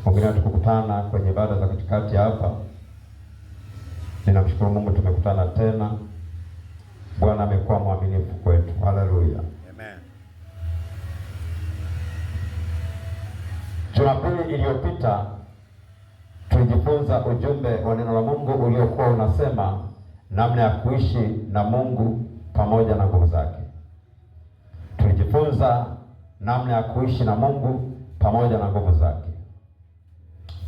Wengine tukukutana kwenye ibada za katikati hapa. Ninamshukuru Mungu tumekutana tena. Bwana amekuwa mwaminifu kwetu. Haleluya. Amen. Jumapili iliyopita tulijifunza ujumbe wa neno la Mungu uliokuwa unasema namna ya kuishi na Mungu pamoja na nguvu zake. Tulijifunza namna ya kuishi na Mungu pamoja na nguvu zake.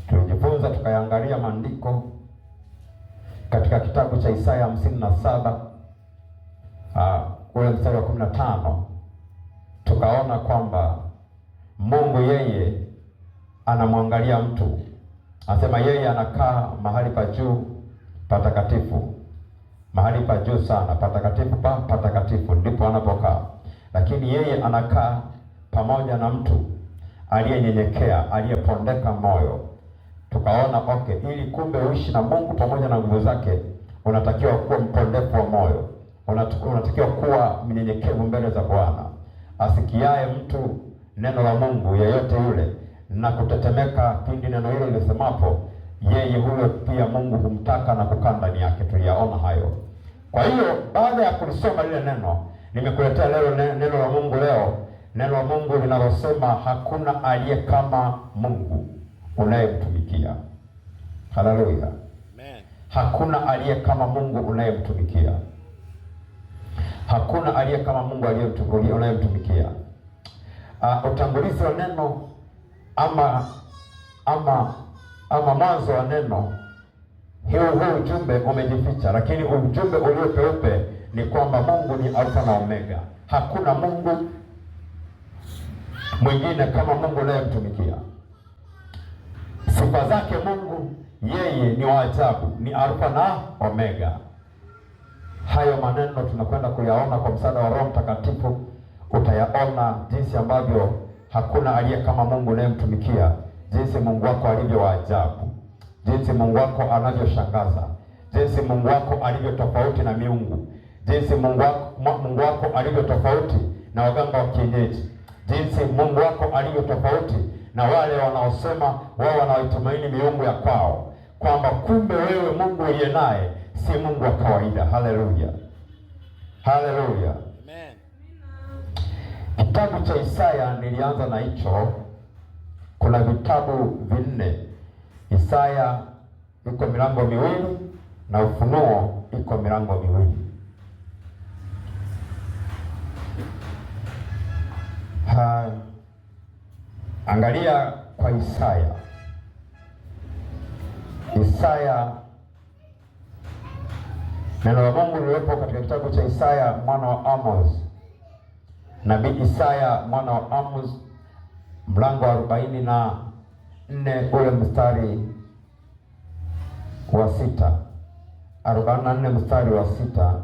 Tulijifunza tukaangalia maandiko katika kitabu cha Isaya 57 ule mstari wa 15. Tukaona kwamba Mungu yeye anamwangalia mtu. Anasema yeye anakaa mahali pa juu patakatifu, mahali pa juu sana, patakatifu pa patakatifu ndipo anapokaa. Lakini yeye anakaa pamoja na mtu aliyenyenyekea, aliyepondeka moyo. Tukaona ili kumbe uishi na Mungu pamoja na nguvu zake, unatakiwa kuwa mpondefu wa moyo, unatakiwa kuwa mnyenyekevu mbele za Bwana, asikiaye mtu neno la Mungu yeyote yule na kutetemeka pindi neno hilo lisemapo, yeye huyo pia Mungu humtaka na kukaa ndani yake. Tuliyaona hayo. Kwa hiyo baada ya kulisoma lile neno, nimekuletea leo neno la Mungu leo, neno la Mungu linalosema hakuna aliye kama Mungu unayemtumikia. Haleluya. Amen. Hakuna aliye kama Mungu unayemtumikia. Hakuna aliye kama Mungu unayemtumikia. Utangulizi wa neno ama mwanzo wa neno huu ujumbe umejificha, lakini ujumbe ulio peupe ni kwamba Mungu ni Alfa na Omega. Hakuna Mungu mwingine kama Mungu unayemtumikia. Sifa zake Mungu yeye ni wa ajabu, ni Alfa na Omega. Hayo maneno tunakwenda kuyaona kwa msaada wa Roho Mtakatifu. Utayaona jinsi ambavyo hakuna aliye kama Mungu unayemtumikia, jinsi Mungu wako alivyo wa ajabu, jinsi Mungu wako anavyoshangaza, jinsi Mungu wako alivyo tofauti na miungu, jinsi Mungu wako alivyo tofauti na waganga wa kienyeji, jinsi Mungu wako alivyo tofauti na wale wanaosema wao wanaitumaini miungu ya kwao, kwamba kumbe wewe Mungu uliye naye si Mungu wa kawaida. Haleluya. Haleluya. Amen. Kitabu cha Isaya nilianza na hicho. Kuna vitabu vinne. Isaya iko milango miwili na Ufunuo iko milango miwili. Angalia kwa Isaya. Isaya, neno la Mungu lililopo katika kitabu cha Isaya mwana wa Amos, nabii Isaya mwana wa Amos, mlango wa 44 ule mstari wa 6. 44 mstari wa 6.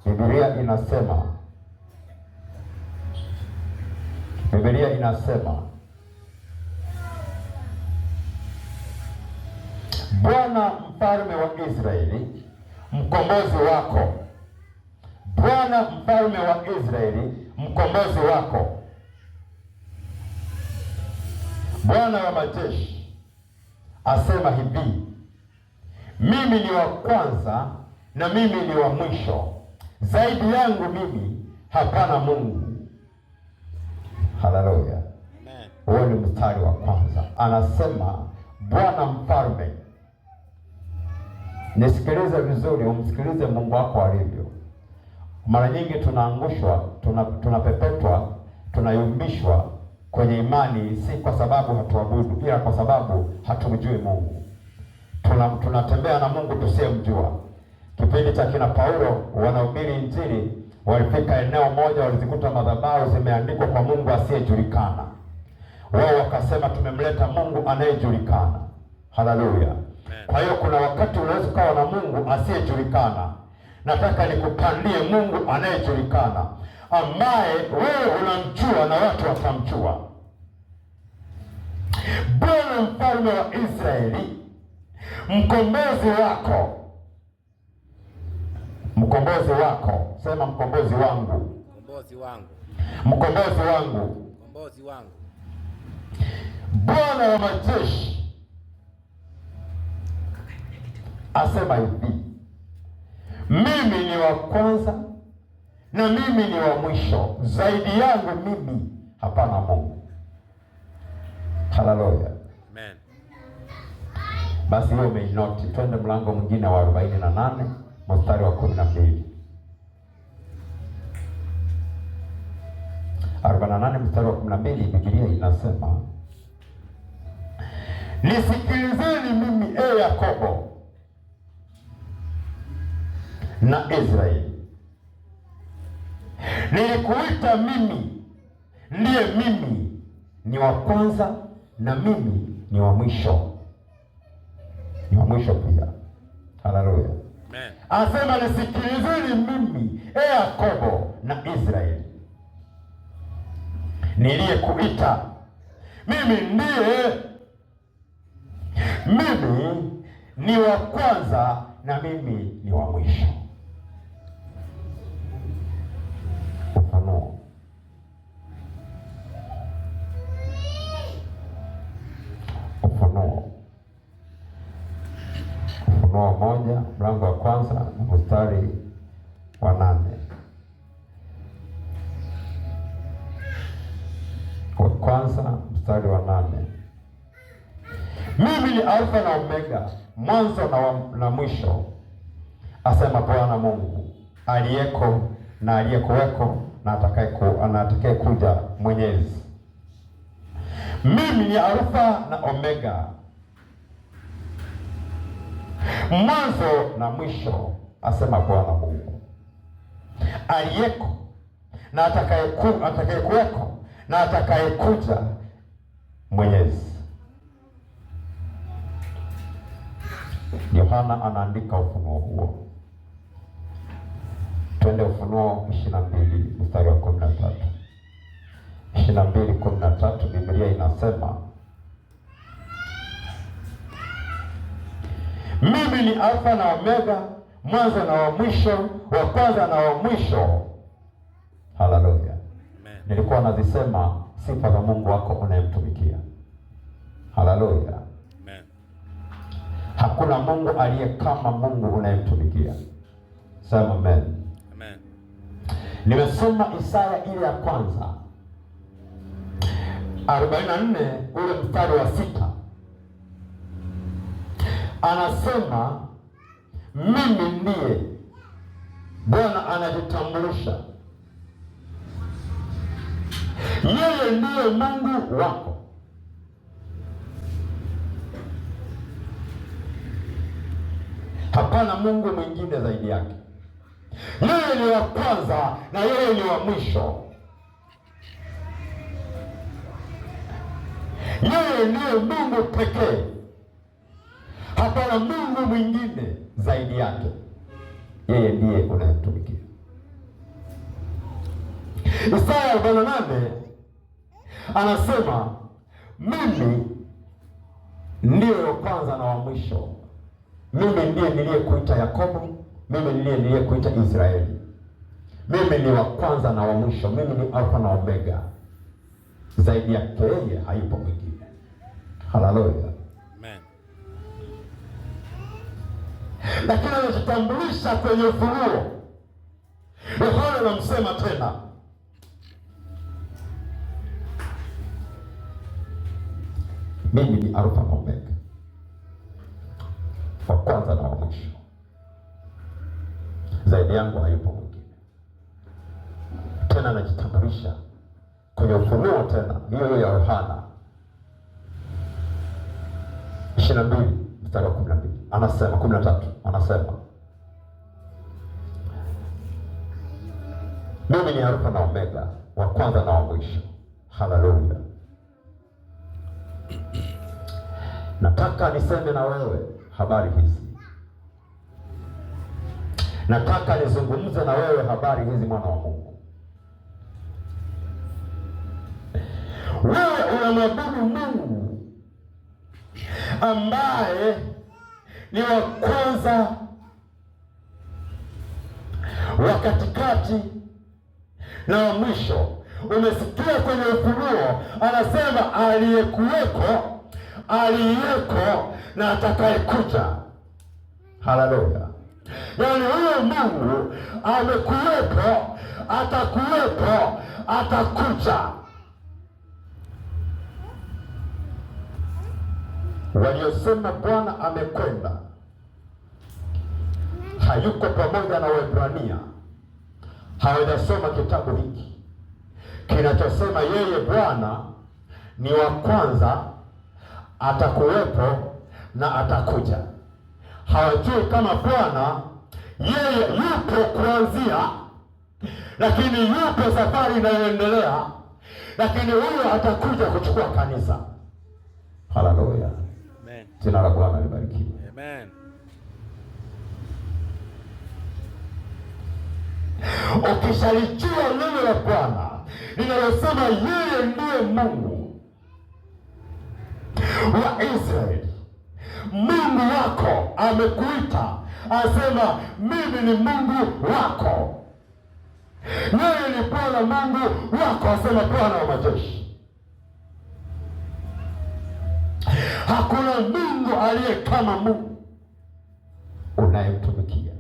Biblia inasema Bwana mfalme wa Israeli mkombozi wako, Bwana mfalme wa Israeli mkombozi wako, Bwana wa majeshi asema hivi, mimi ni wa kwanza na mimi ni wa mwisho, zaidi yangu mimi hapana Mungu. Haleluya. Amen. Huo ni mstari wa kwanza. Anasema Bwana mfalme. Nisikilize vizuri, umsikilize Mungu wako alivyo. Mara nyingi tunaangushwa, tunapepetwa, tunayumbishwa kwenye imani, si kwa sababu hatuabudu, ila kwa sababu hatumjui Mungu. Tunatembea na Mungu tusiyemjua. Kipindi cha kina Paulo wanahubiri Injili, walifika eneo moja, walizikuta madhabahu zimeandikwa kwa Mungu asiyejulikana. Wao wakasema tumemleta Mungu anayejulikana. Haleluya. Kwa hiyo kuna wakati unaweza kuwa na Mungu asiyejulikana. Nataka nikupandie Mungu anayejulikana, ambaye wewe unamjua na watu watamjua. Bwana mfalme wa Israeli mkombozi wako. Mkombozi wako. Sema mkombozi wangu. Mkombozi wangu. Mkombozi wangu. Mkombozi wangu. Bwana wa majeshi asema hivi, mimi ni wa kwanza na mimi ni wa mwisho, zaidi yangu mimi hapana Mungu. Haleluya, amen. Basi hiyo umeinoti. Twende mlango mwingine wa 48 mstari wa 12. 48 mstari wa 12, Biblia inasema, nisikilizeni mimi Yakobo na Israeli, nilikuita mimi, ndiye mimi ni wa kwanza na mimi ni wa mwisho. Ni wa mwisho pia. Haleluya, amen. Asema nisikilizeni mimi Yakobo na Israeli, niliyekuita mimi, ndiye mimi ni wa kwanza na mimi ni wa mwisho. Ufunuo. Ufunuo 1 mlango wa kwanza na mstari wa 8. Wa kwanza mstari wa 8. Mimi ni Alfa na Omega, mwanzo na mwisho, asema Bwana Mungu aliyeko na aliyekuweko na atakaye kuja, Mwenyezi. Mimi ni Alfa na Omega, mwanzo na mwisho, asema Bwana Mungu aliyeko na atakayekuweko na atakayekuja, Mwenyezi. Yohana anaandika ufunuo huo. Twende Ufunuo 22 mstari wa 13. 22:13, Biblia inasema, mimi ni Alfa na Omega, mwanzo na wa mwisho, wa kwanza na wa mwisho. Haleluya. Nilikuwa nazisema sifa za Mungu wako unayemtumikia. Haleluya. Amen. Hakuna Mungu aliye kama Mungu unayemtumikia. Sema amen. Amen. Nimesoma Isaya ile ya kwanza 44 ule mstari wa 6. Anasema mimi ndiye. Bwana anajitambulisha, yeye ndiye Mungu wako. Hapana Mungu mwingine zaidi yake. Yeye ni wa kwanza na yeye ni wa mwisho. Yeye ndiye Mungu pekee. Hapana Mungu mwingine zaidi yake. Yeye ndiye unayemtumikia. Isaya 48 anasema mimi ndiye wa kwanza na wa mwisho. Mimi ndiye niliyekuita Yakobo, mimi ndiye niliyekuita Israeli. Mimi ni wa kwanza na wa mwisho. Mimi ni Alfa na Omega. Zaidi yake yeye hayupo mwingine. Haleluya. Amen. Lakini anajitambulisha kwenye Ufunuo. Yohana anamsema tena, mimi ni Alfa na Omega, wa kwanza na wa mwisho. Zaidi yangu hayupo mwingine. Tena anajitambulisha kwenye Ufunuo tena, hiyo ya Yohana 22 mstari wa 12. Anasema 13, anasema mimi ni Alfa na Omega, wa kwanza na wa mwisho. Haleluya. Nataka niseme na wewe habari hizi. Nataka nizungumze na wewe habari hizi, mwana wa Mungu. Wewe unamwabudu Mungu ambaye ni wa kwanza, wa katikati na wa mwisho. umesikia kwenye Ufunuo anasema aliyekuweko, aliyeko na atakayekuja. Haleluya! Yaani huyo Mungu amekuwepo, atakuwepo, atakuja. Waliosema Bwana amekwenda hayuko pamoja na Waebrania hawajasoma kitabu hiki kinachosema yeye Bwana ni wa kwanza, atakuwepo na atakuja. Hawajui kama Bwana yeye yupo kuanzia, lakini yupo safari inayoendelea, lakini huyo atakuja kuchukua kanisa. Haleluya. Amen. Jina la Bwana libarikiwe. Amen. Ukishalijua neno la Bwana linalosema yeye ndiye Mungu wa Israeli, Mungu wako amekuita, asema mimi ni Mungu wako. Yeye ni Bwana Mungu wako, asema Bwana wa majeshi. Hakuna Mungu aliye kama Mungu unayemtumikia.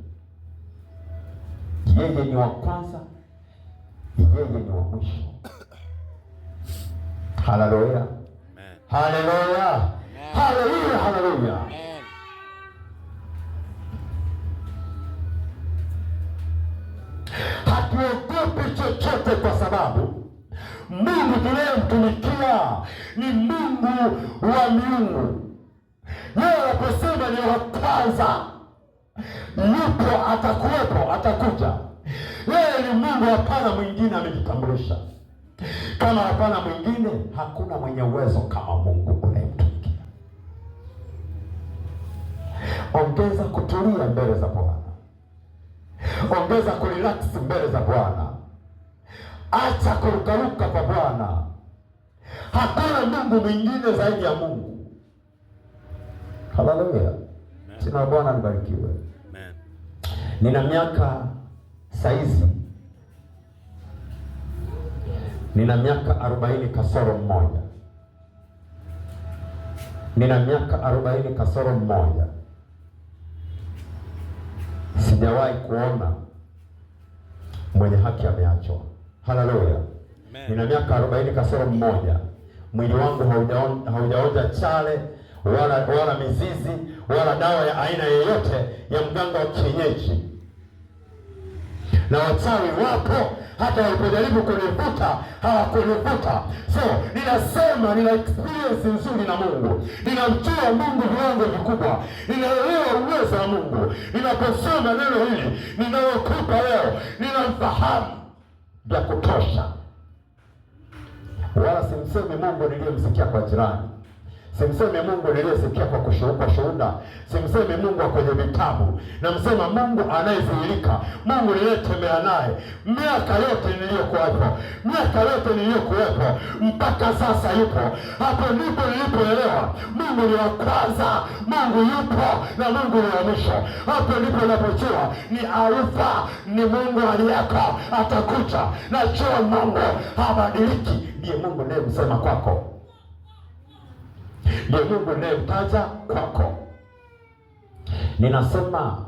Yeye ni wa kwanza, yeye ni wa mwisho. Haleluya. Haleluya. Haleluya. Haleluya. Hatuogopi chochote kwa sababu Mungu tunayemtumikia ni Mungu wa miungu. Yeye anaposema ni wa kwanza, yupo, atakuwepo, atakuja. Yeye ni Mungu, hapana mwingine amejitambulisha. Kama hapana mwingine, hakuna mwenye uwezo kama Mungu unayemtumikia. Ongeza kutulia mbele za Bwana, ongeza kurelax mbele za Bwana, acha kurukaruka kwa Bwana. Hakuna Mungu mwingine zaidi ya Mungu. Haleluya. Jina la Bwana libarikiwe. Amen. Nina miaka saizi, nina miaka 40 kasoro mmoja. Nina miaka 40 kasoro mmoja. Sijawahi kuona mwenye haki ameachwa. Haleluya. Nina miaka 40 kasoro mmoja. Mwili wangu haujaonja chale wala mizizi wala dawa ya aina yoyote ya mganga wa kienyeji. Na wachawi wapo, hata walipojaribu kunivuta hawakunivuta. So ninasema nina experience nzuri na Mungu, ninamjua Mungu viwango vikubwa, ninaelewa uwezo wa Mungu. Ninaposoma neno hili ninalokupa leo, ninamfahamu vya kutosha. Wala simsemi Mungu niliyemsikia kwa jirani, simsemi Mungu niliyesikia kwa shuhuda, simsemi Mungu wa kwenye vitabu. Namsema Mungu anayezuilika, Mungu niliyetembea naye miaka yote niliyokuwepo, miaka yote niliyokuwepo mpaka sasa yupo. Hapo ndipo nilipoelewa Mungu ni wa kwanza, Mungu yupo na Mungu ni wa mwisho. Hapo ndipo ninapojua ni Alfa, ni Mungu aliyeko, atakuja. Najua Mungu habadiliki. Ndiye Mungu ninayemsema kwako, ndiye Mungu ninayemtaja kwako. Ninasema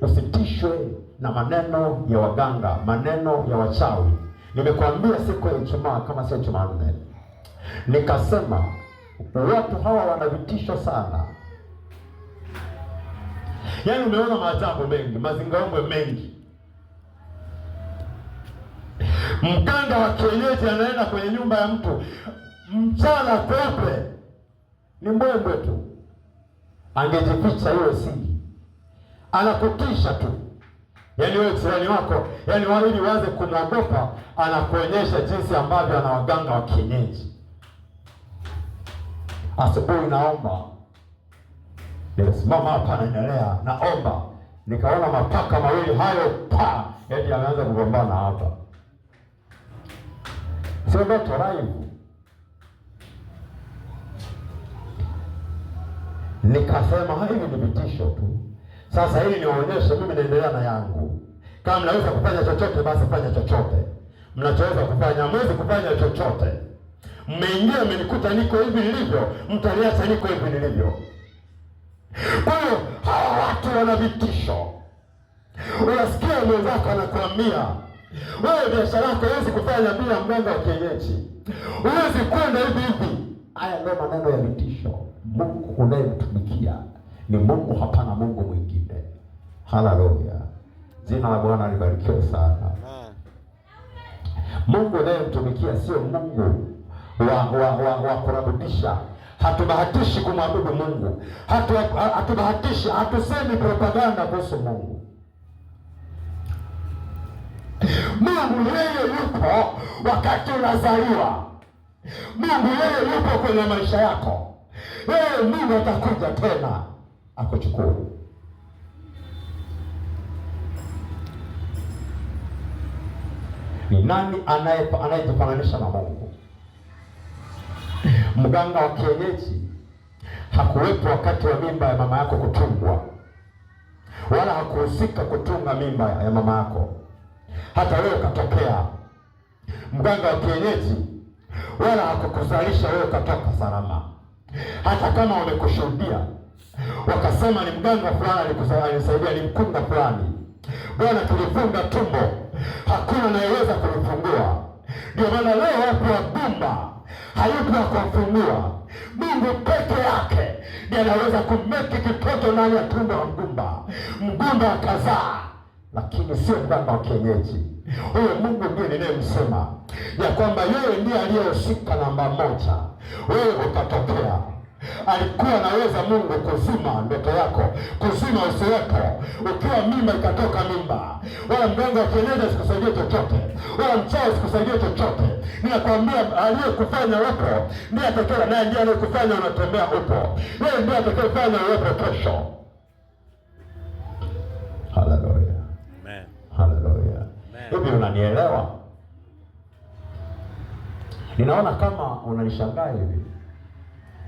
usitishwe na maneno ya waganga, maneno ya wachawi. Nimekuambia siku ya Ijumaa, kama sio Jumanne, nikasema watu hawa wana vitisho sana. Yaani umeona maajabu mengi, mazingaombwe mengi. Mganga wa kienyeji anaenda kwenye nyumba ya mtu mchana kweupe, ni mbwembwe tu, angejificha hiyo siri, anakutisha tu. Yaani wewe jirani wako, yaani ili waanze kumwogopa, anakuonyesha jinsi ambavyo ana waganga wa kienyeji. Asubuhi naomba, nilisimama hapa naendelea naomba, nikaona mapaka mawili hayo yaani yameanza kugombana hapa. Sio ndoto live. Nikasema hivi ni vitisho tu. Sasa hili niwaonyeshe mimi naendelea na yangu. Kama mnaweza kufanya chochote basi fanya chochote. mnachoweza kufanya. Hamwezi kufanya chochote. Mmeingia mmenikuta niko hivi nilivyo, mtaniacha niko hivi nilivyo. Kwa hiyo hawa watu wana vitisho. Unasikia mwenzako anakuambia, wewe biashara yako huwezi kufanya bila mganga wa kienyeji, huwezi kwenda hivi hivi. Haya ndio maneno ya vitisho. Mungu unayemtumikia ni Mungu, hapana Mungu mwingine. Haleluya, jina la Bwana libarikiwe sana. Mungu unayemtumikia sio Mungu wa kurabudisha. Hatubahatishi kumwabudu Mungu. Hatubahatishi, hatusemi propaganda kuhusu Mungu. Mungu yeye yupo wakati unazaliwa. Mungu yeye yupo kwenye maisha yako. Yeye Mungu atakuja tena akuchukue. Ni nani anayejifananisha na Mungu? Mganga wa kienyeji hakuwepo wakati wa mimba ya mama yako kutungwa, wala hakuhusika kutunga mimba ya mama yako. Hata wewe ukatokea mganga wa kienyeji, wala hakukuzalisha wewe ukatoka salama. Hata kama wamekushuhudia wakasema ni mganga fulani alisaidia, ni mkunga fulani, Bwana tulifunga tumbo, hakuna anayeweza kulifungua. Ndio maana leo wapo wagumba, hayupo kufungua. Mungu peke yake ndiye anaweza kumeki kitoto ndani ya tumbo la mgumba. Mgumba akazaa, lakini sio mganga wa kienyeji. Huyo Mungu ndiye ninayemsema ya kwamba yeye ndiye aliyehusika namba moja. Wewe ukatokea. Alikuwa anaweza Mungu kuzima ndoto yako, kuzima usiwepo. Ukiwa mimba ikatoka mimba, wala mganga wa kienyeji asikusaidie chochote, wala mchawi asikusaidie chochote. Ninakwambia aliyekufanya upo ndiye atakayefanya, naye ndiye aliyekufanya unatembea upo. Yeye ndiye atakayefanya uwepo kesho. Haleluya. Amen. Haleluya. Hivi unanielewa? Ninaona kama unanishangaa hivi.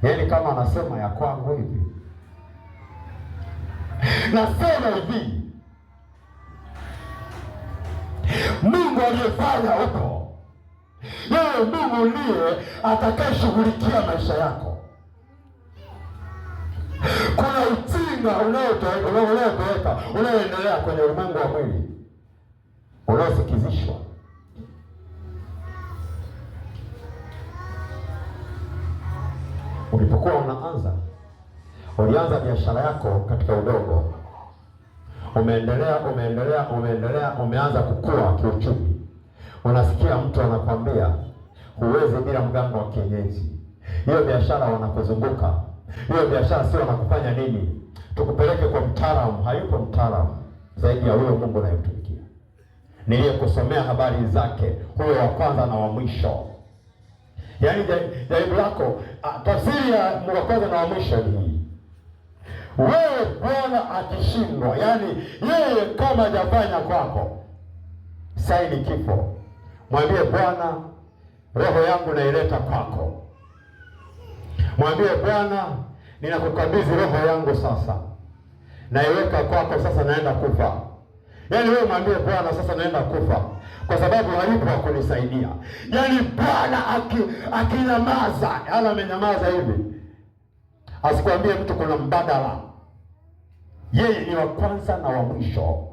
Yaani kama anasema ya kwangu hivi. Nasema hivi, Mungu aliyefanya upo, yeye Mungu ndiye atakayeshughulikia maisha yako. Kuna ujinga unaoendelea kwenye ulimwengu wa mwili, unaosikizishwa. Ulipokuwa ulianza biashara yako katika udogo, umeanza kukua kiuchumi. Unasikia mtu anakwambia huwezi bila mganga wa kienyeji. Hiyo biashara wanakuzunguka, hiyo biashara sio wanakufanya nini, tukupeleke kwa mtaalamu. Hayupo mtaalamu zaidi ya huyo Mungu unayemtumikia, niliyekusomea habari zake, huyo wa kwanza na wa mwisho. Yaani jaribu lako, tafsiri ya wa kwanza na wa mwisho ni hii: wewe Bwana akishindwa, yaani yeye kama hajafanya kwako, saini kifo. Mwambie Bwana, roho yangu naileta kwako. Mwambie Bwana, ninakukabidhi roho yangu sasa, naiweka kwako sasa, naenda kufa. Yaani wewe mwambie Bwana, sasa naenda kufa kwa sababu hayupo kunisaidia. Yaani Bwana akinyamaza, hala amenyamaza hivi, asikwambie mtu kuna mbadala. Yeye ni wa kwanza na wa mwisho.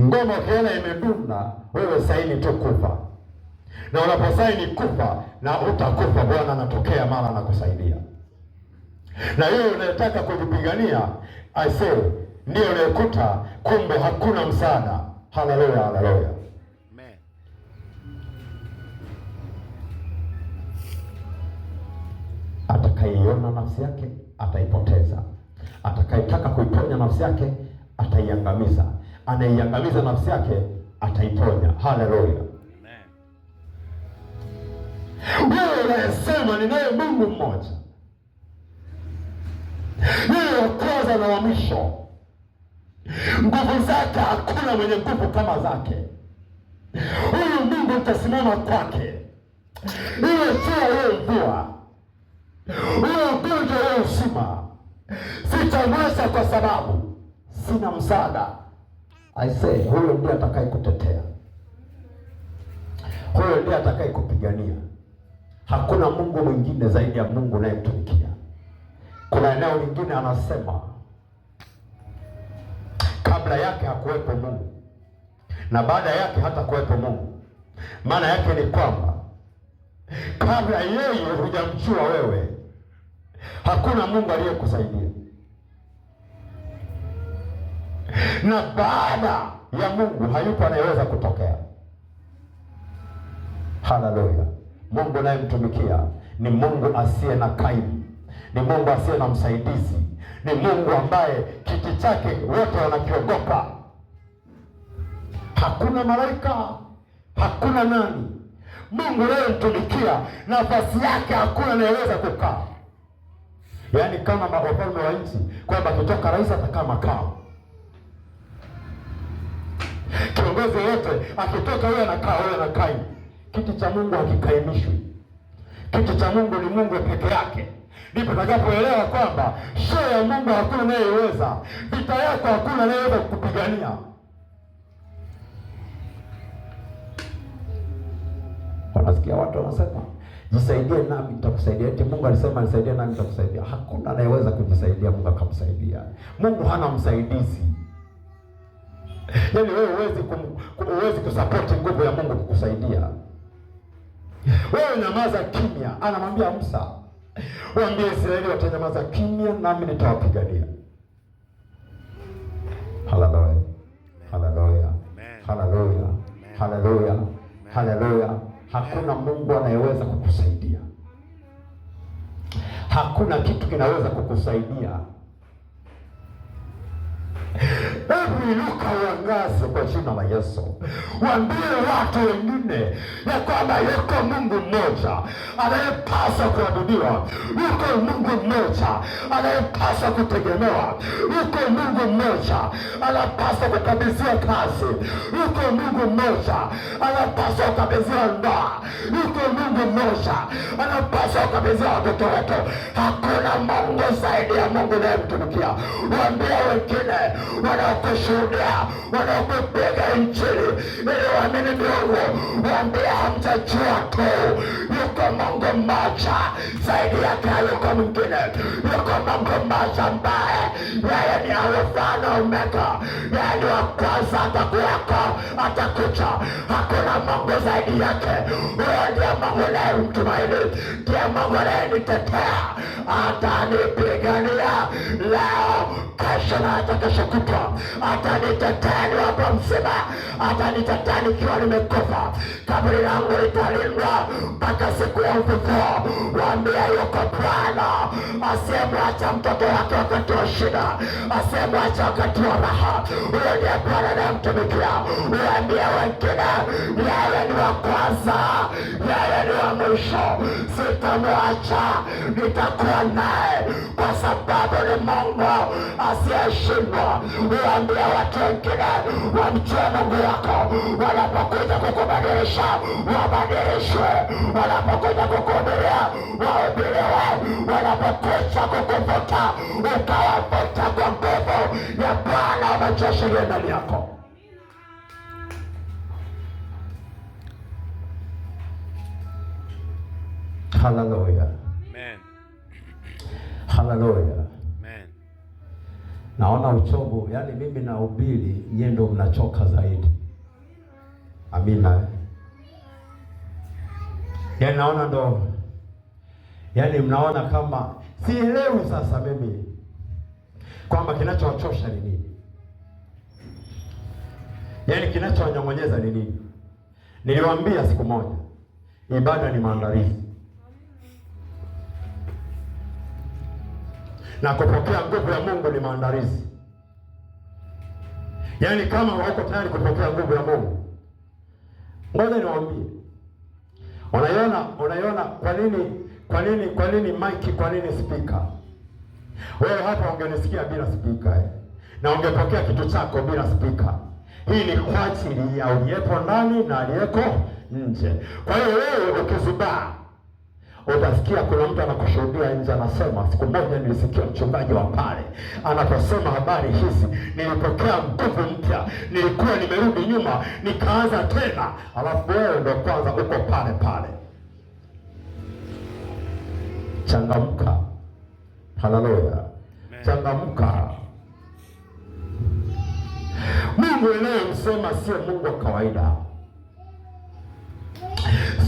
Ngoma ukiona imedunda, wewe saini tu kufa. Na unaposaini kufa na utakufa, Bwana anatokea mara na kusaidia. Na yeye unayetaka kujipigania, I say, ndio unayekuta kumbe hakuna msaada. Haleluya, haleluya. Amen. Atakaiona nafsi yake ataipoteza, atakayetaka kuiponya nafsi yake ataiangamiza, anaiangamiza nafsi yake ataiponya. Haleluya. Wewe unayesema ninaye Mungu mmoja, yeye wa kwanza na wa mwisho, nguvu zake hakuna mwenye nguvu kama zake. Huyu Mungu utasimama kwake, iwe jua iwe mvua, uwe ugonjwa iwe uzima, sitamwacha kwa sababu sina msaada. I say, huyo ndiye atakayekutetea. huyo ndiye atakaye kupigania. Hakuna Mungu mwingine zaidi ya Mungu unayemtumikia. Kuna eneo lingine anasema kabla yake hakuwepo Mungu na baada yake hata kuwepo Mungu. Maana yake ni kwamba kabla yeye hujamjua wewe, hakuna Mungu aliyekusaidia, na baada ya Mungu hayupo anayeweza kutokea. Haleluya! Mungu unayemtumikia ni Mungu asiye na kaimu, ni Mungu asiye na msaidizi, ni Mungu ambaye kiti chake wote wanakiogopa. Hakuna malaika, hakuna nani. Mungu unayemtumikia nafasi yake hakuna anayeweza kukaa. Yaani kama wafalme wa nchi, kwamba kutoka rais atakaa makao, kiongozi yote akitoka huyo anakaa, huyo anakaa. Kiti cha Mungu hakikaimishwi. Kiti cha Mungu ni Mungu peke yake. Ndipo utakapoelewa kwamba show ya Mungu hakuna anayeweza, vita yako hakuna anayeweza kukupigania. Wanasikia watu wanasema jisaidie nami nitakusaidia. Eti Mungu alisema nisaidie nami nitakusaidia. Hakuna anayeweza kujisaidia Mungu akamsaidia. Mungu hana msaidizi. Yaani wewe huwezi kusupport nguvu ya Mungu kukusaidia. Wewe nyamaza kimya. Anamwambia Musa, waambie Israeli watanyamaza kimya nami nitawapigania. Haleluya. Haleluya. Haleluya. Haleluya. Haleluya. Hakuna Mungu anayeweza kukusaidia. Hakuna kitu kinaweza kukusaidia. Hebu inuka uangaze kwa jina la Yesu. Waambie watu wengine ya kwamba yuko Mungu mmoja anayepaswa kuabudiwa. Yuko Mungu mmoja anayepaswa kutegemewa. Yuko Mungu mmoja anapaswa kukabidhiwa kazi. Yuko Mungu mmoja anapaswa kukabidhiwa ndoa. Yuko Mungu mmoja anapaswa kukabidhiwa watoto wetu. Hakuna Mungu zaidi ya Mungu unayemtumikia. Waambie wengine wanaokushuhudia, wanaokupiga injili ili waamini Mungu, waambie hamjajua tu. Yuko Mungu mmoja, zaidi yake hayuko mwingine. Yuko Mungu mmoja ambaye yeye ni Alfa na Omega, yeye ni wa kwanza, atakuwako, atakuja. Hakuna Mungu zaidi yake. Huyo ndiye Mungu anayemtumaini, ndiye Mungu anayenitetea, atanipigania leo, kesho na hata kesho kutwa. Atanitetea niwapo mzima, atanitetea nikiwa nimekufa. Kaburi langu litalindwa mpaka siku ya ufufuo. Waambie yuko Bwana asiyemwacha mtoto wake wakati wa shida, asiyemwacha wakati wa raha. Huyo ndiye Bwana anayemtumikia. Waambie wengine yeye ni wa kwanza, yeye ni wa mwisho. Sitamwacha, nitakuwa naye kwa sababu ni Mungu asiyeshindwa. Waambie watu wengine wamjue Mungu wako. Wanapokuja kukubadilisha, wabadilishwe. Wanapokuja kukuhubiria, wahubiriwe. Wanapokuja kukuvuta, ukawavuta kwa nguvu ya Bwana wa majeshi iliyo ndani yako. Haleluya. Amen. Haleluya. Amen. Naona uchovu, yani mimi nahubiri, yeye ndio mnachoka zaidi. Amina. Yani naona ndo, yani mnaona kama sielewi sasa mimi kwamba kinachowachosha ni nini, yani kinachowanyong'onyeza ni nini. Niliwaambia siku moja, ibada ni maandalizi, na kupokea nguvu ya Mungu ni maandalizi. Yaani kama wako tayari kupokea nguvu ya Mungu, ngoja niwaambie. Unaiona kwa nini mic, kwa nini speaker? Wewe hapa ungenisikia bila speaker na ungepokea kitu chako bila speaker. Hii ni kwa ajili ya uliyepo ndani na aliyeko nje. Kwa hiyo wewe ukizubaa, Utasikia kuna mtu anakushuhudia nje, anasema siku moja nilisikia mchungaji wa pale anaposema habari hizi, nilipokea nguvu mpya, nilikuwa nimerudi nyuma nikaanza tena. Alafu wewe ndio kwanza uko pale pale. Changamka. Haleluya. Changamka. Mungu anayemsema sio Mungu wa kawaida.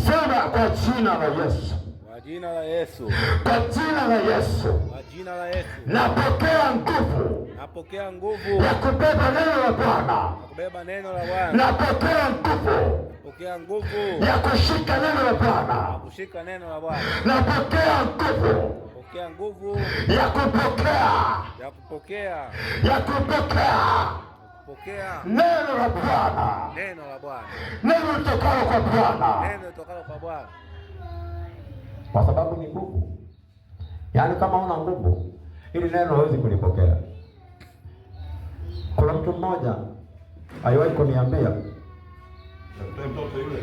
Sema kwa jina la Yesu. Kwa jina la Yesu. Kwa jina la Yesu. Kwa jina la Yesu. Napokea nguvu. Napokea nguvu ya kubeba neno la Bwana. Kubeba neno la Bwana. Napokea nguvu. Napokea nguvu ya kushika neno la Bwana. Kushika neno la Bwana. Napokea nguvu. Napokea nguvu ya kupokea. Ya kupokea. Ya kupokea. Pokea neno la Bwana. Neno la Bwana. Neno litokalo kwa Bwana. Neno litokalo kwa Bwana. Kwa sababu ni nguvu. Yaani kama una nguvu, ili neno hawezi kulipokea. Kuna mtu mmoja aliwahi kuniambia, mtoto yule.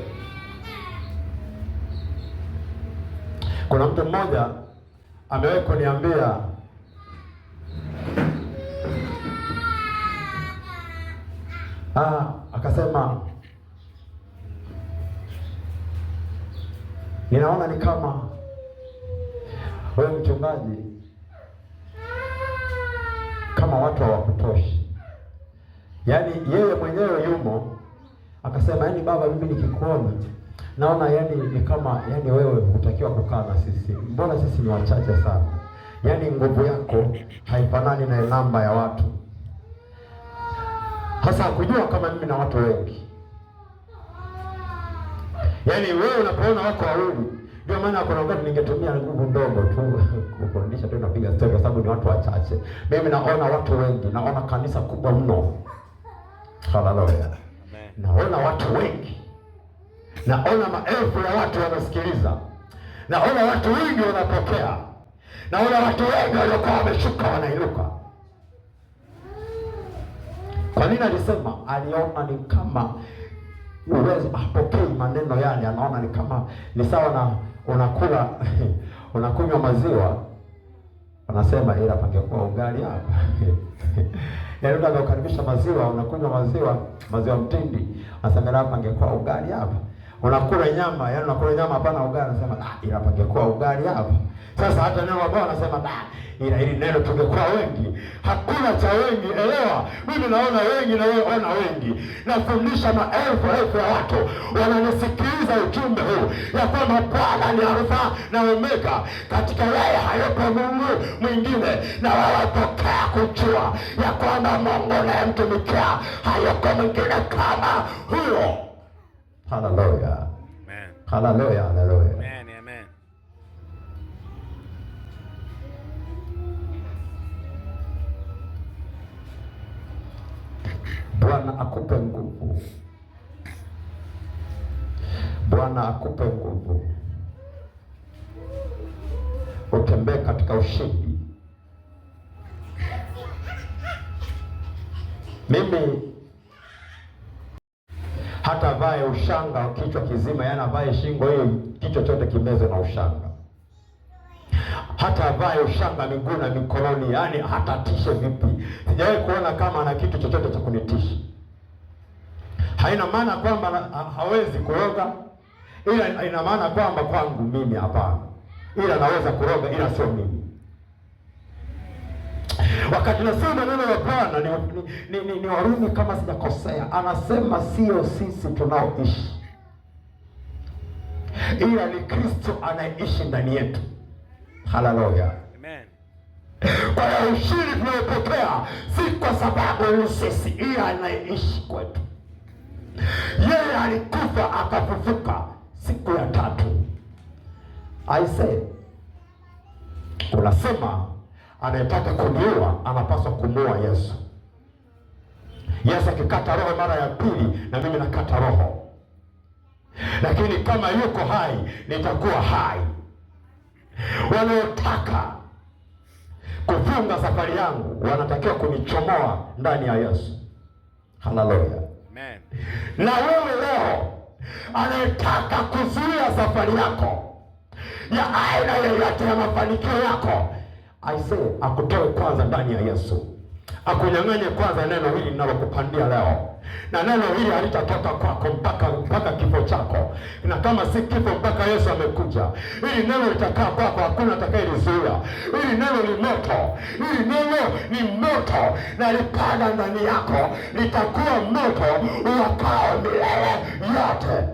Kuna mtu mmoja amewahi kuniambia, akasema ninaona ni kama wewe mchungaji, kama watu hawakutoshi. Yaani yeye mwenyewe yumo, akasema yaani baba, mimi nikikuona naona yaani ni kama yaani wewe hutakiwa kukaa na sisi. Mbona sisi ni wachache sana? Yaani nguvu yako haifanani na namba ya watu. Hasa kujua kama mimi na watu wengi. Yaani wewe unapoona wako wawili, ndio maana kuna wakati ningetumia nguvu ndogo tu kufundisha tu, napiga story kwa sababu ni watu wachache. Mimi naona watu wengi, naona kanisa kubwa mno. Haleluya. Amen. Naona watu wengi. Naona maelfu ya watu wanasikiliza. Naona watu wengi wanapokea. Naona watu wengi waliokuwa wameshuka wanainuka. Kwa nini alisema? Aliona ni kama uwezi apokee maneno yale, anaona ni kama ni sawa na unakula unakunywa maziwa, anasema ila pangekuwa ugali hapa. Yaani ndio ukaribisha maziwa, unakunywa maziwa mtindi, anasema hapa pangekuwa ugali hapa. Unakula nyama, yaani unakula nyama hapana ugali, anasema ila pangekuwa ugali hapa. Sasa hata neno ambao anasema ila hili neno tungekuwa wengi. Hakuna cha wengi, elewa. Mimi naona wengi na wewe ona wengi. Nafundisha maelfu ya watu wananisikiliza ujumbe huu ya kwamba Bwana ni Alfa na Omega, katika yeye hayupo Mungu mwingine, na wapokea kujua ya kwamba Mungu anayemtumikia hayuko mwingine kama huyo. Haleluya. Amen. Haleluya, haleluya. Amen, amen. Bwana akupe nguvu. Bwana akupe nguvu. Utembee katika ushindi. Mimi hata vae ushanga kichwa kizima, yana vae shingo hiyo kichwa chote kimeze na ushanga. Hata vae ushanga miguu na mikononi, yani hata tishe vipi. Sijawahi kuona kama ana kitu chochote cha kunitisha. Haina maana kwamba hawezi kuroga, ila ina maana kwamba kwangu mimi hapana. Ila naweza kuroga, ila sio mimi. Wakati nasema neno la Bwana ni Warumi kama sijakosea, anasema sio sisi tunaoishi, ila ni Kristo anayeishi ndani yetu. Haleluya. Amen. Kwa hiyo ushindi tunayopokea si kwa sababu ni sisi, ila anayeishi kwetu. Yeye alikufa akafufuka siku ya tatu. I say, unasema anayetaka kuniua anapaswa kumuua Yesu. Yesu akikata roho mara ya pili, na mimi nakata roho. Lakini kama yuko hai, nitakuwa hai. Wanaotaka kufunga safari yangu wanatakiwa kunichomoa ndani ya Yesu. Haleluya. Amen. Na wewe leo anayetaka kuzuia safari yako ya aina yoyote ya mafanikio yako, aisee, akutoe kwanza ndani ya Yesu, akunyang'anye kwanza neno hili ninalokupandia leo. Na neno hili halitatoka kwako mpaka kifo chako, na kama si kifo mpaka Yesu amekuja. Hili neno litakaa kwako, hakuna atakayelizuia. Hili neno ni moto, hili neno ni moto, na lipanda ndani yako, litakuwa moto uwakao milele yote.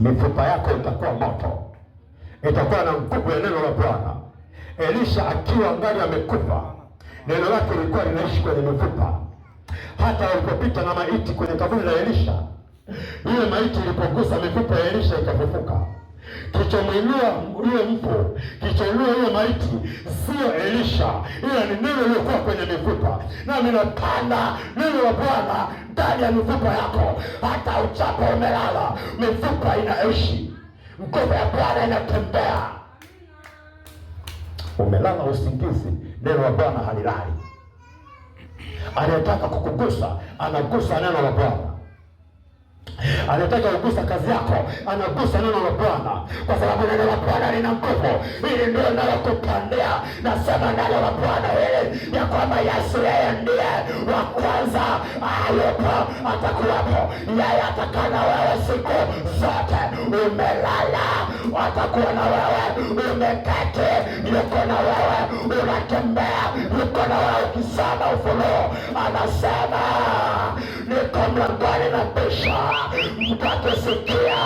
Mifupa yako itakuwa moto, itakuwa na nguvu ya neno la Bwana. Elisha akiwa angali amekufa, neno lake lilikuwa linaishi kwenye mifupa. Hata walipopita na maiti kwenye kaburi la Elisha, ile maiti ilipogusa mifupa ya Elisha ikafufuka. Kichomwinua yule mfu, kichomwinua yule maiti sio Elisha, ila ni neno lililokuwa kwenye mifupa. Nami napanda neno la Bwana ndani ya mifupa yako. Hata uchapo umelala, mifupa inaishi, nguvu ya Bwana inatembea. Umelala usingizi, neno la Bwana halilali. Anataka kukugusa, anagusa neno la Bwana. Anataka kugusa kazi yako, anagusa neno la Bwana, kwa sababu neno la Bwana lina nguvu. Hili ndio nalokupandia. Nasema neno la Bwana hili ya kwamba Yesu yeye ndiye wa kwanza, yupo, atakuwapo. Yeye atakaa na wewe siku zote. Umelala, atakuwa na wewe. Umeketi, yuko na wewe. Unatembea, yuko na wewe. Ukisoma Ufunuo anasema niko mlangoni nabisha, mtu akisikia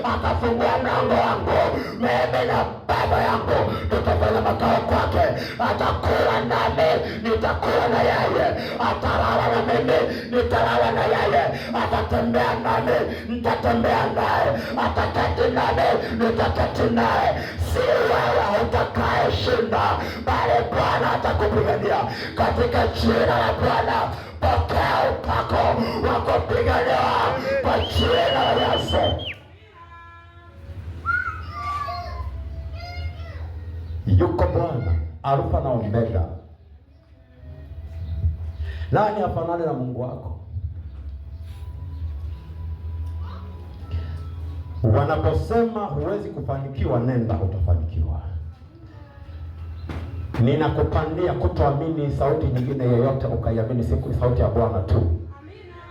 akafungua mlango wangu, mimi na Baba yangu tutafanya makao kwake. Atakuwa nami, nitakuwa na yeye. Atalala na mimi, nitalala na yeye. Atatembea nami, nitatembea naye. Ataketi nami, nitaketi naye. Si wewe utakayeshinda, bali Bwana atakupigania. Katika jina la Bwana pokea upako wa kupiganiwa kwa jina la Yesu. Yuko Bwana Alfa na Omega. Nani afanane na Mungu wako? Wanaposema huwezi kufanikiwa, nenda utafanikiwa. Ninakupandia kutoamini sauti nyingine yoyote, ukaiamini siku sauti ya Bwana tu.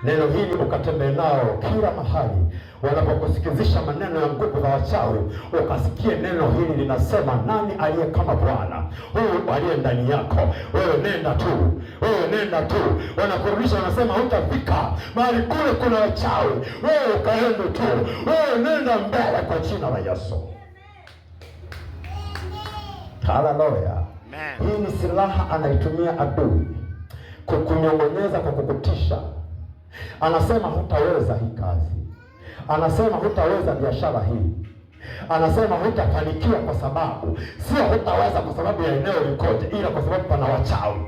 Neno hili ukatembee nao kila mahali. Wanapokusikizisha maneno ya nguvu za wachawi, ukasikie neno hili linasema, nani aliye kama Bwana? Huyu aliye ndani yako. Wewe nenda tu, wewe nenda tu. Wanakurudisha, wanasema hutafika mahali kule kuna wachawi. Wewe ukaende tu, wewe nenda mbele kwa jina la Yesu. Haleluya. Hii ni silaha anaitumia adui kukunyong'onyeza, kwa kukutisha. Anasema hutaweza hii kazi, anasema hutaweza biashara hii, anasema hutafanikiwa, kwa sababu sio hutaweza kwa sababu ya eneo likoje, ila kwa sababu pana wachawi.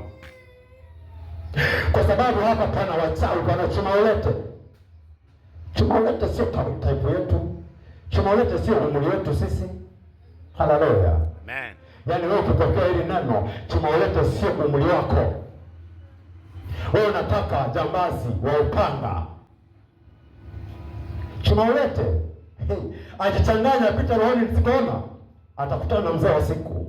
Kwa sababu hapa pana wachawi, pana Chumaulete. Chumaulete sio type yetu, Chumaulete sio umri wetu sisi. Haleluya. Amen. Yaani wewe ukipokea hili neno, Chumaulete sio umri wako. Wewe unataka jambazi wa upanga, Chumaulete ajichanganya, apita rohoni msikona, atakutana na mzee wa siku.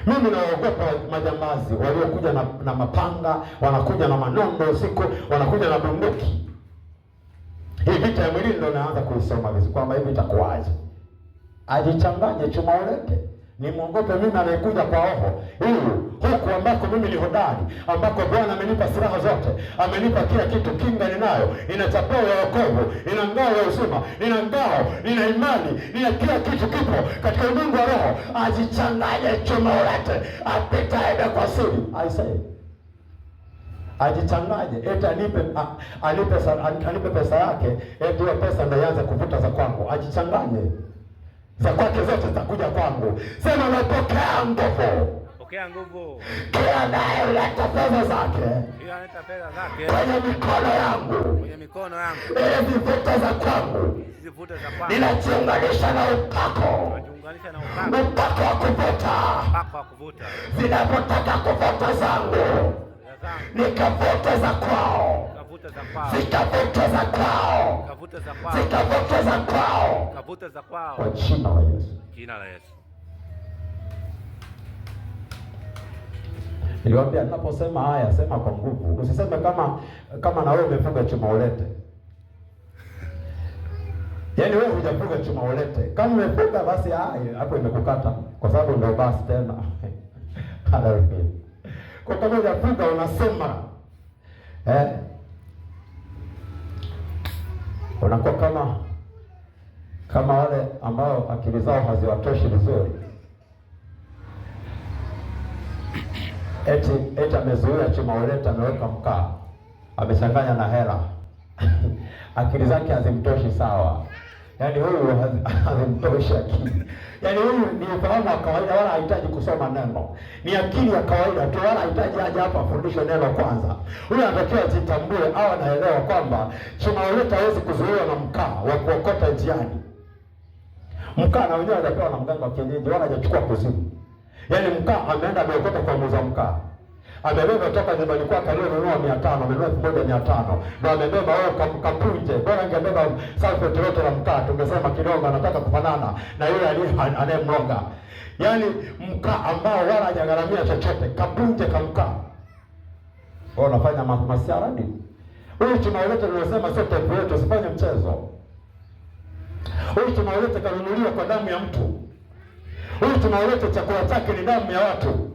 Mimi naogopa majambazi waliokuja na mapanga, wanakuja na manondo usiku, wanakuja na bunduki. Hii vita ya mwilini ndio naanza kuisoma vizuri kwamba hivi itakuwaje. Ajichanganye Chumaulete. Nimwogope mimi anayekuja kwa roho huyu, huku ambako mimi ni hodari, ambako Bwana amenipa silaha zote, amenipa kila kitu. Kinga ninayo, nina chapeo ya wokovu, nina ngao ya uzima, nina ngao, nina imani, nina kila kitu kipo katika ulimwengu wa roho. Ajichanganye Chumaulete, apita ende kwa siri. I say ajichanganye, eti anipe pesa yake, eti hiyo pesa ndio ianze kuvuta za kwangu. Ajichanganye, za kwake zote zitakuja kwangu. Sema napokea nguvu. Pokea nguvu. Kila anayeleta fedha zake kwenye mikono yangu, ili zivute za kwangu, ninajiunganisha na upako, upako wa kuvuta. Zinapotaka kuvuta zangu, nikavuta za kwao. zikavutwe za kwao, zikavutwe za kwao, kwa jina la Yesu. Niliwaambia ninaposema haya, sema kwa nguvu. Usiseme kama na wewe umefunga chuma ulete. Yaani wewe hujafunga chuma ulete. Kama umefunga basi hapo imekukata, kwa sababu ndio basi tena. Haleluya. Kwa kama hujafunga unasema unakuwa kama wale ambao akili zao haziwatoshi vizuri. Eti amezuia chuma uleta, ameweka mkaa, amechanganya na hela. Akili zake hazimtoshi sawa. Yaani huyu hazimtoshi akili. Yaani huyu ni ufahamu wa kawaida, wala hahitaji kusoma neno. Ni akili ya kawaida tu, wala hahitaji aje hapa afundishwe neno kwanza. Huyu anatakiwa ajitambue au anaelewa kwamba chuma uleta hawezi kuzuiwa na mkaa wa kuokota njiani. Mkaa na wenyewe hajapewa na mganga wa kienyeji, wala hajachukua kuzimu. Yaani mkaa ameenda ameokota kwa muuza mkaa. Amebeba toka nyumbani kwake aliyonunua 500, amenunua 1500. Ndio amebeba kapunje. Bora angebeba sulfate lote la mkaa, tungesema kidogo anataka kufanana na yule anayemroga. Yaani mkaa ambao wala hajagharamia chochote, kapunje kamkaa. Wao wanafanya masiara nini? Huyu tunaoleta tunasema sio tepu yetu, usifanye mchezo. Huyu tunaoleta kanunuliwa kwa damu ya mtu. Huyu tunaoleta chakula chake ni damu ya watu.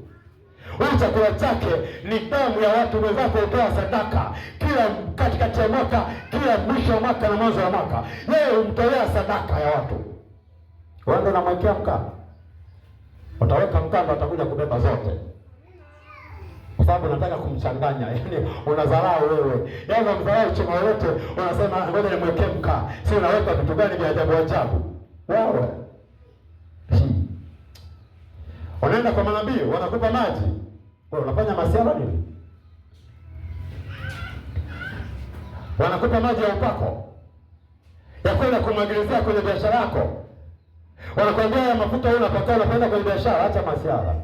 Huyu chakula chake ni damu ya watu. Wenzako utoa sadaka kila katikati ya mwaka, kila mwisho wa mwaka na mwanzo wa mwaka. Yeye humtolea sadaka ya watu. Wewe ndio unamwekea mkaa. Utaweka mkaa ndo atakuja kubeba zote. Kwa sababu unataka kumchanganya. Yaani unadharau wewe. Yaani unamdharau chuma yote, unasema ngoja nimwekee mkaa. Si unaweka vitu gani vya ajabu ajabu? Wewe. Unaenda kwa manabii, wanakupa maji. Wewe unafanya masiara nini? Wanakupa maji ya upako ya kwenda kumwagilizia kwenye biashara yako. Wanakuambia ya mafuta wewe unapaka unakwenda kwenye biashara, acha masiara.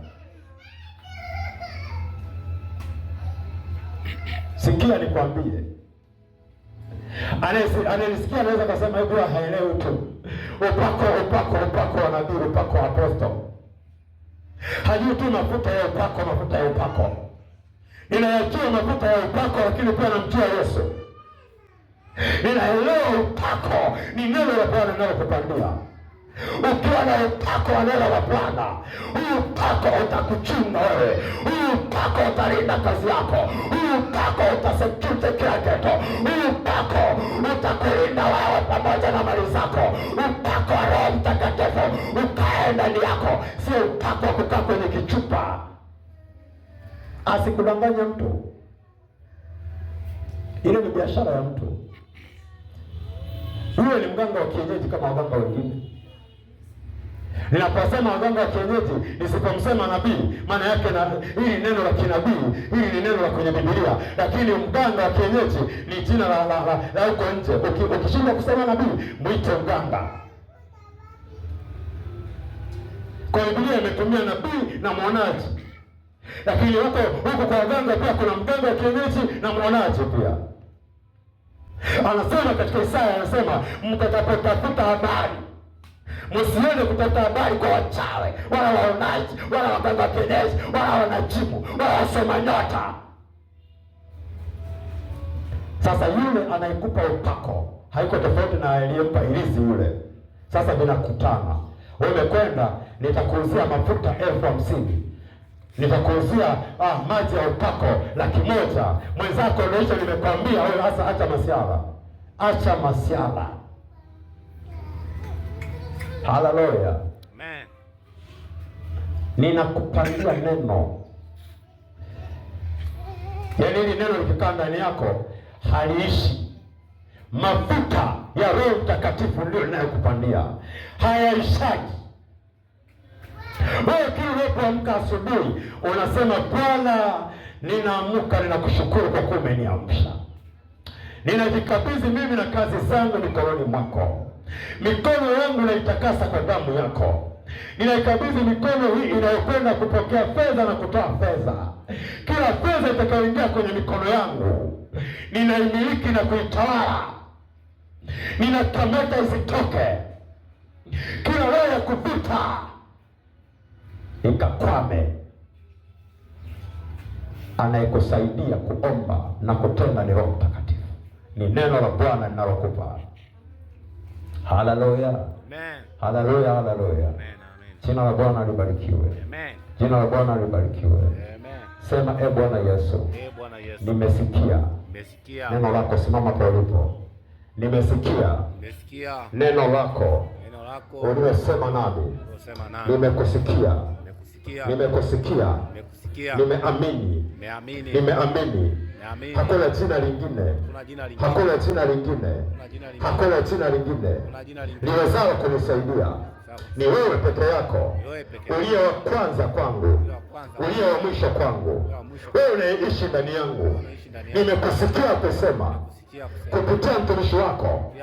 Sikia nikwambie. Ananisikia anaweza kusema hebu haelewi tu. Upako wa nabii, upako wa apostol. Hajui tu mafuta ya upako. Ninayajua mafuta ya upako, lakini pia namjua Yesu. Ninaelewa upako ni neno la Bwana linalokupandia. Ukiwa na upako wa neno la Bwana, huyu upako utakuchunga wewe. Huyu upako utalinda kazi yako. Huyu upako utasecure kila kitu. Huyu upako utakulinda wewe pamoja na mali zako. Upako wa Roho Mtakatifu ukae ndani yako, sio upako kukaa kwenye kichupa. Asikudanganya mtu. Ile ni biashara ya mtu. Huyo ni mganga wa kienyeji kama waganga wengine. Ninaposema waganga wa kienyeji, nisipomsema nabii, maana yake na hili neno la kinabii, hili ni neno la kwenye Biblia. Lakini mganga wa kienyeji ni jina la huko nje. Ukishinda kusema nabii, mwite mganga. Kwa Biblia imetumia nabii na mwonaji. Lakini huko kwa waganga pia kuna mganga wa kienyeji na mwonaji pia. Anasema katika Isaya, anasema mtakapotafuta habari, msiende kutafuta habari kwa wachawi, wala waonaji, wala waganga wa kienyeji, wala wanajimu, wala wasoma nyota. Sasa yule anayekupa upako haiko tofauti na aliyempa ilizi yule. Sasa vinakutana. Wewe umekwenda, nitakuuzia mafuta 50,000. Nitakuuzia maji ya upako 100,000. Mwenzako ndio hicho nimekwambia wewe, hasa acha masiara. Acha masiara. Haleluya. Amen. Ninakupandia neno. Yaani hili neno likikaa ndani yako haliishi. Mafuta ya Roho Mtakatifu ndio ninayokupandia. Hayaishaji. Wewe kila unapoamka asubuhi unasema Bwana, ninaamka ninakushukuru kwa kuwa umeniamsha. Ninajikabidhi mimi na kazi zangu mikononi mwako. Mikono yangu naitakasa kwa damu yako. Ninaikabidhi mikono hii inayokwenda kupokea fedha na kutoa fedha. Kila fedha itakayoingia kwenye mikono yangu ninaimiliki na kuitawala. Ninatameta isitoke. Kila roho ya kupita ikakwame. Anayekusaidia kuomba na kutenda ni Roho Mtakatifu. Ni neno la Bwana ninalokupa. Haleluya. Amen. Haleluya, haleluya. Amen. Jina la Bwana libarikiwe. Amen. Jina la Bwana libarikiwe. Amen. Sema Bwana Yesu. Bwana Yesu. Nimesikia neno lako. Simama kwa ulipo. Nimesikia neno lako uliosema nami. Nimekusikia. Nimeamini. Hakuna jina lingine, hakuna jina lingine liwezalo kunisaidia. Ni wewe peke yako uliye wa kwanza kwangu, uliye wa mwisho kwangu. Wewe unaishi ndani yangu. Nimekusikia kusema kupitia mtumishi wako,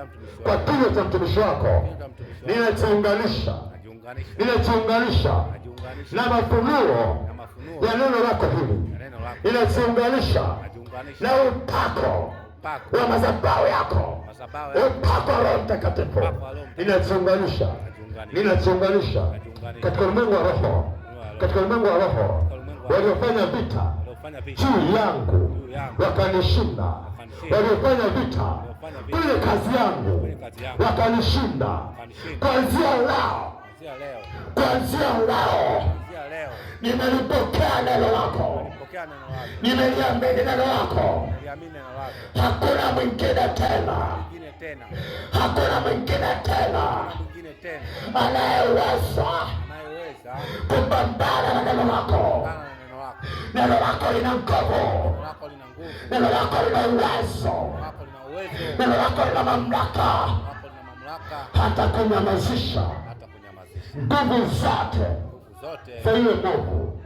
kwa kinywa cha mtumishi wako. Ninajiunganisha na mafunuo ya neno lako hili. Ninajiunganisha na upako wa madhabahu yako, upako wa Roho Mtakatifu. Ninajiunganisha katika ulimwengu wa roho, waliofanya vita juu yangu wakanishinda, waliofanya vita kwenye kazi yangu wakanishinda. Kuanzia leo nimelipokea neno lako, nimeliamini neno lako. Hakuna mwingine tena anayeweza kupambana na neno lako. Neno lako lina nguvu, neno lako lina uwezo, neno lako lina mamlaka hata kunyamazisha nguvu zote za ile nguvu,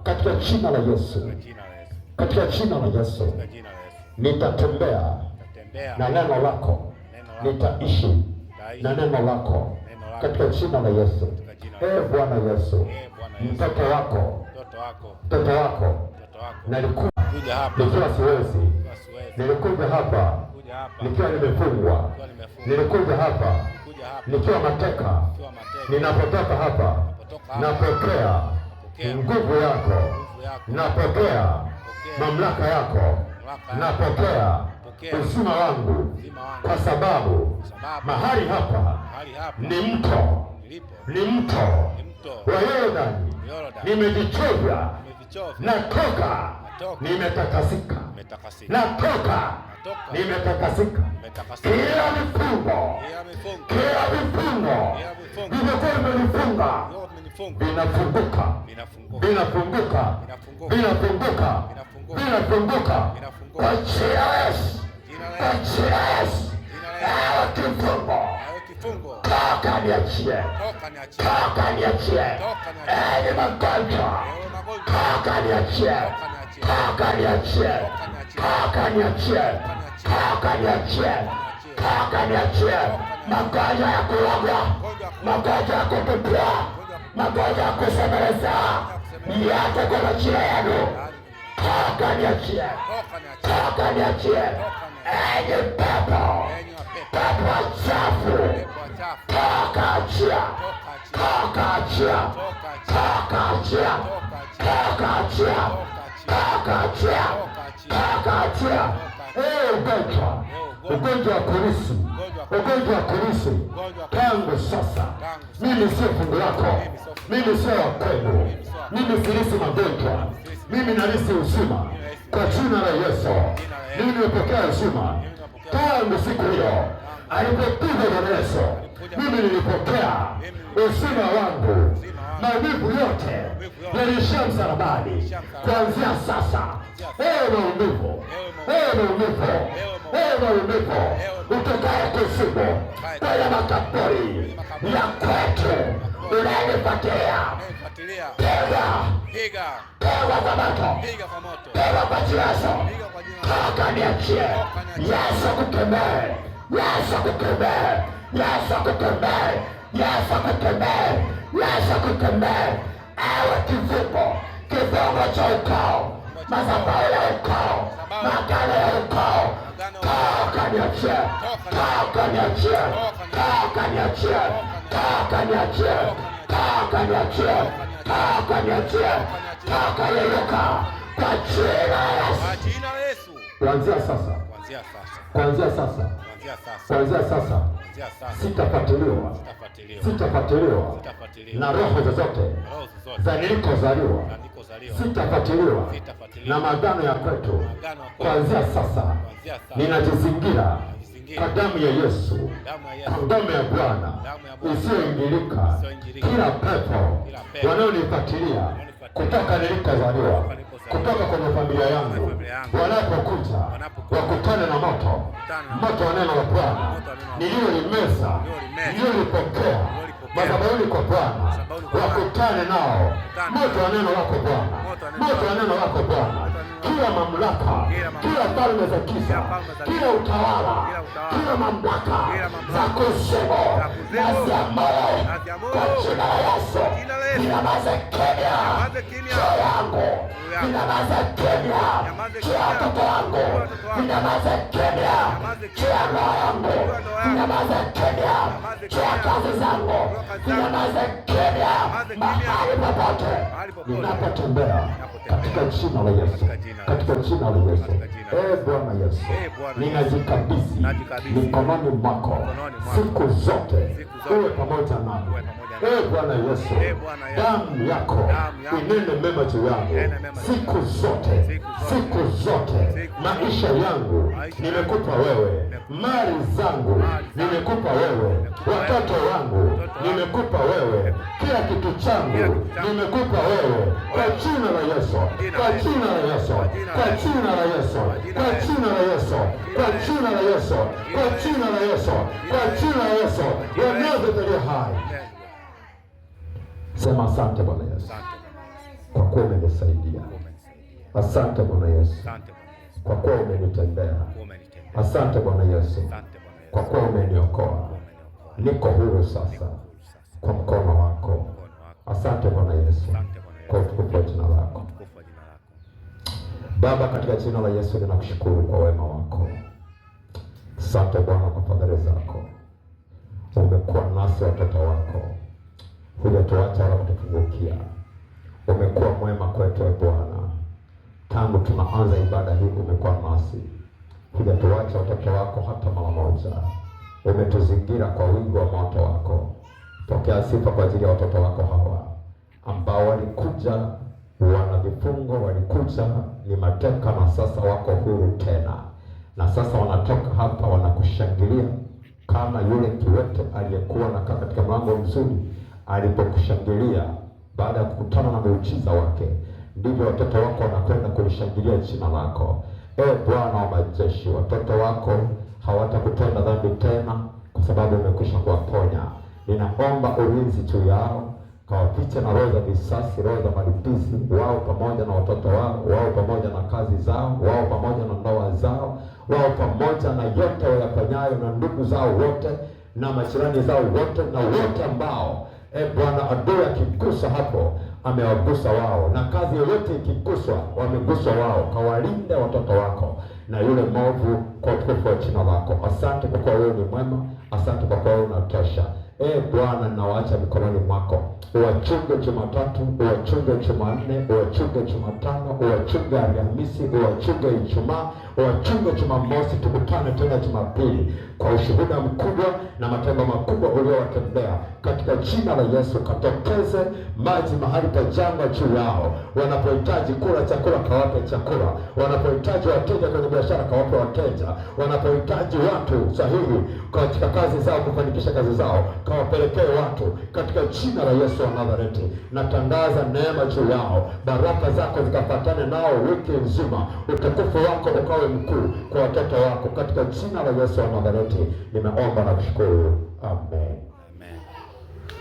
katika jina la Yesu. Katika jina la Yesu nitatembea na neno lako, nitaishi na neno lako katika jina la Yesu. Bwana Yesu, mtoto wako nilikuja nikiwa siwezi, nilikuja hapa nikiwa nimefungwa, nilikuja hapa nikiwa mateka. Ninapotoka hapa napokea nguvu yako, napokea mamlaka yako, napokea uzima wangu, kwa sababu mahali hapa ni mto wa Yordani. Nimejichovya, natoka nimetakasika, natoka nimetakasika. Kila vifungo vilivyokuwa vimenifunga vinafunguka kwa jina la Yesu. Kifungo toka, niachie. Ni magonjwa, toka, niachie. Magonjwa ya kulogwa, magonjwa ya kutupia, magonjwa ya kusemeleza, yako kwa majina yenu. Toka, niachie. Enyi pepo wachafu, toka, achia. Ugonjwa wa kurisi, tangu sasa mimi sio fungu lako, mimi sio wa kwenu, mimi silisi magonjwa, mimi nalisi uzima kwa jina la Yesu. Mimi nimepokea uzima tangu siku hiyo alipokuja Bwana Yesu. Mimi nilipokea uzima wangu, maumivu yote yaliishia msalabani. Kuanzia sasa, maumivu utokaye kuzimu kwenye makaburi ya kwetu unayenifuatilia, pigwa kwa moto, pigwa kwa jiraso, toka, niachie. Yesu akukemee, Yesu akukemee. Ewe kifungo cha ukoo, madhabahu ya ukoo, maagano ya ukoo, kaa kaniachie, kaa kaniachie, kaa kaniachie, kaa kaniachie, kaa kaniachie, kaa kaniachie, kaa kayeyuka kwa jina la Yesu. Kuanzia sasa, kuanzia sasa, kuanzia sasa sitafuatiliwa na roho zozote za nilikozaliwa, sitafuatiliwa na maagano ya kwetu. Kuanzia sasa ninajizingira kwa damu ya Yesu, kwa ngome ya Bwana isiyoingilika. Kila pepo wanaonifuatilia kutoka nilikozaliwa, kutoka kwenye familia yangu, wanapokuja wakutane na moto wa neno la Bwana niliyolimeza, niliyolipokea madhabahuni kwa Bwana, wakutane nao moto wa neno lako Bwana, moto wa neno lako Bwana. Kila mamlaka, kila falme za giza, kila utawala, kila mamlaka za kuzimu na za moyo, kwa jina la Yesu ninamaze kimya juu yangu, ninamaze kimya juu ya watoto wangu, ninamaze kimya juu ya roho yangu, ninamaze kimya juu ya kazi zangu, ninamaze kimya mahali popote ninapotembea, katika jina la Yesu, katika jina la Yesu. Bwana Yesu, ninajikabidhi mikononi mwako siku zote, uwe pamoja nami. Bwana Yesu, damu yako inene mema juu yangu siku zote, siku zote. Maisha yangu nimekupa wewe, mali zangu nimekupa wewe, watoto wangu nimekupa wewe, kila kitu changu nimekupa wewe, kwa jina la Yesu, kwa jina la Yesu, kwa jina la Yesu, kwa jina la Yesu, kwa jina la Yesu, kwa jina la Yesu, kwa jina la Yesu. Wanazaliwa hai. Sema asante Bwana Yesu kwa kuwa umenisaidia. Asante Bwana Yesu kwa kuwa umenitendea. Asante Bwana Yesu kwa kuwa umeniokoa. Niko huru sasa kwa mkono wako. Asante Bwana Yesu kwa utukufu wa jina lako. Baba, katika jina la Yesu ninakushukuru kwa wema wako. Asante Bwana kwa fadhili zako. Umekuwa nasi watoto wako, hujatuacha wala kutupungukia. Umekuwa mwema kwetu Bwana, tangu tunaanza ibada hii umekuwa nasi, hujatuacha watoto wako hata mara moja. Umetuzingira kwa wingi wa moto wako. Pokea sifa kwa ajili ya watoto wako hawa ambao walikuja wana vifungo, walikuja ni mateka, na sasa wako huru tena, na sasa wanatoka hapa wanakushangilia kama yule kiwete aliyekuwa na katika mlango mzuri alipokushangilia baada ya kukutana na muujiza wake. Ndivyo watoto wako wanakwenda kulishangilia jina lako. Bwana wa majeshi, watoto wako hawatakutenda dhambi tena kwa sababu umekwisha kuwaponya. Ninaomba ulinzi juu yao, kawafiche na roho za visasi, roho za malipizi, wao pamoja na watoto wao, wao pamoja na kazi zao, wao pamoja na ndoa zao, wao pamoja na yote wayafanyayo, na ndugu zao wote na majirani zao wote, na wote ambao Bwana adui akigusa hapo amewagusa wao, na kazi yoyote ikiguswa wameguswa wao. Kawalinde watoto wako na yule mwovu kwa utukufu wa jina lako. Asante kwa kuwa wewe ni mwema, asante kwa kuwa wewe unatosha. Bwana, ninawaacha mikononi mwako. Uwachunge Jumatatu, uwachunge Jumanne, uwachunge Jumatano, uwachunge Alhamisi, uwachunge Ijumaa, uwachunge Jumamosi. Tukutane tena Jumapili kwa ushuhuda mkubwa na matendo makubwa uliowatendea. Katika jina la Yesu, katokeze maji mahali pa jangwa juu yao. Wanapohitaji kula chakula, kawape chakula. Wanapohitaji wateja kwenye biashara, kawape wateja. Wanapohitaji watu sahihi katika kazi zao, kufanikisha kazi zao, kawapelekee watu. Katika jina la Yesu wa Nazareti, natangaza neema juu yao, baraka zako zikafuatane nao wiki nzima, utukufu wako ukawe mkuu kwa watoto wako. Katika jina la Yesu wa Nazareti nimeomba na kushukuru, amen.